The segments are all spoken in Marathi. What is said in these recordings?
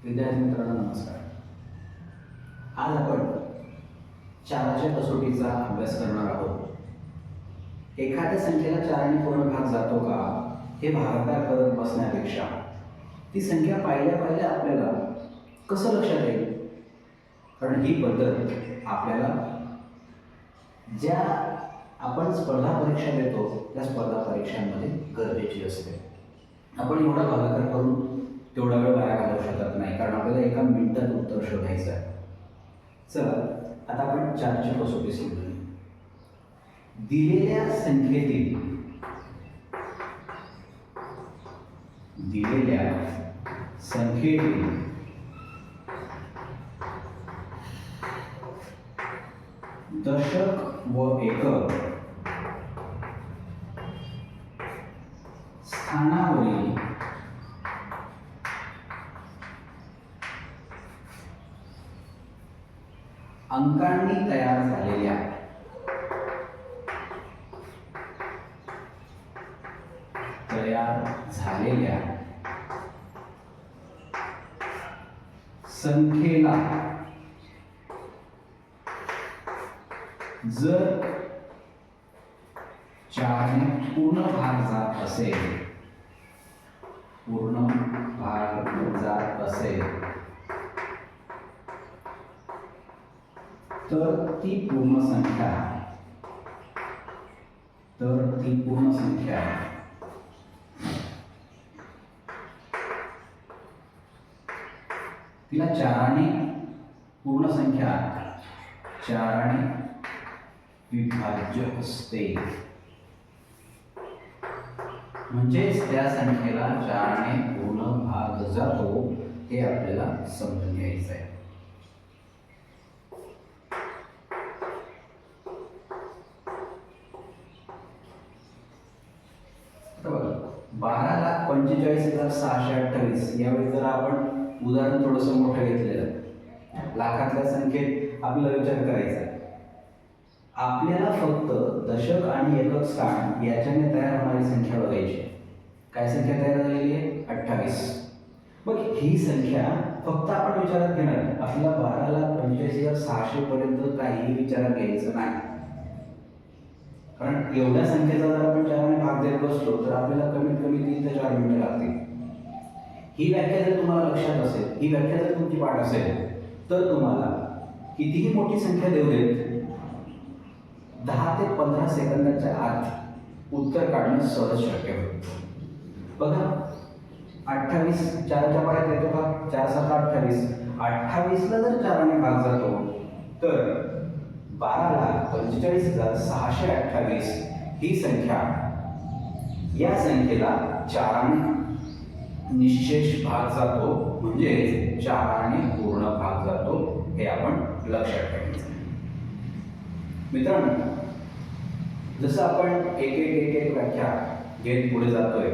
विद्यार्थी मित्रांनो नमस्कार. आज आपण चाराच्या कसोटीचा अभ्यास करणार आहोत. एखाद्या संख्येला चाराने पूर्ण भाग जातो का हे भागाकार करत बसण्यापेक्षा ती संख्या पाहिल्या पाहिल्या आपल्याला कसं लक्षात येईल, कारण ही पद्धत आपल्याला ज्या आपण स्पर्धा परीक्षा देतो त्या स्पर्धा परीक्षांमध्ये गरजेची असते. आपण एवढा भागाकार करून तेवढा वेळ वाया घालवू शकत नाही, कारण आपल्याला एका मिनिटात उत्तर शोधायचं आहे. चला आता आपण चारची कसोटी समजूया. दिलेल्या संख्येतील दशक व एकक स्थानावरील अंकांनी तयार झालेल्या संख्येला जर चारने पूर्ण भाग जात असेल तर ती पूर्ण संख्या तिला चाराने विभाज्य असते. म्हणजेच त्या संख्येला चाराने पूर्ण भाग जातो हे आपल्याला समजून घ्यायचं आहे. बघा 12,45,628 यावेळी जर आपण उदाहरण थोडंसं मोठं घेतलेलं, लाखातल्या संख्येत आपल्याला विचार करायचा आहे. आपल्याला फक्त दशक आणि एकक स्थान याच्याने तयार होणारी संख्या बघायची. काय संख्या तयार झालेली आहे? 28. मग ही संख्या फक्त आपण विचारात घेणार, आपल्याला 12,45,600 पर्यंत काहीही विचारात घ्यायचं नाही. कारण एवढ्या संख्येचा जर आपण चाराने भाग देत बसलो तर आपल्याला कमीत कमी 3 ते 4 मिनिटं लागतील. ही व्याख्या जर तुम्हाला लक्षात असेल, ही व्याख्या जर तुमची पाठ असेल, तर तुम्हाला कितीही मोठी संख्या देऊ देत 10 ते 15 सेकंदाच्या आत उत्तर काढणं सहज शक्य होईल. बघा 28 चारच्या पाड्यात येतो का? 4 7 28. 28ला जर चाराने भाग जातो तर 12,45,628 ही संख्या, या संख्येला चाराने निश्चेष भाग जातो, म्हणजे चाराने पूर्ण भाग जातो हे आपण लक्षात ठेवायचं. मित्रांनो, जसं आपण एक व्याख्या घेत पुढे जातोय,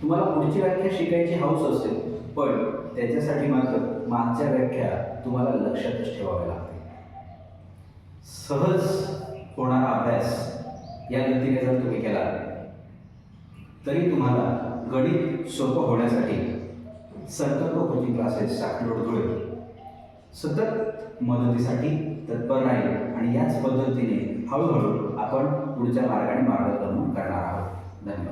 तुम्हाला पुढची व्याख्या शिकायची हौस असेल, पण त्याच्यासाठी मात्र मागच्या व्याख्या तुम्हाला लक्षातच ठेवाव्या लागतील. सहज होणारा अभ्यास या गतीने जर तुम्ही केला तरी तुम्हाला गणित सोपं होण्यासाठी संकल्प कोचिंग क्लासेस साखलोड धुळे सतत मदतीसाठी तत्पर राहील आणि याच पद्धतीने हळूहळू आपण पुढच्या मार्गाने मार्गक्रमण करणार आहोत. धन्यवाद.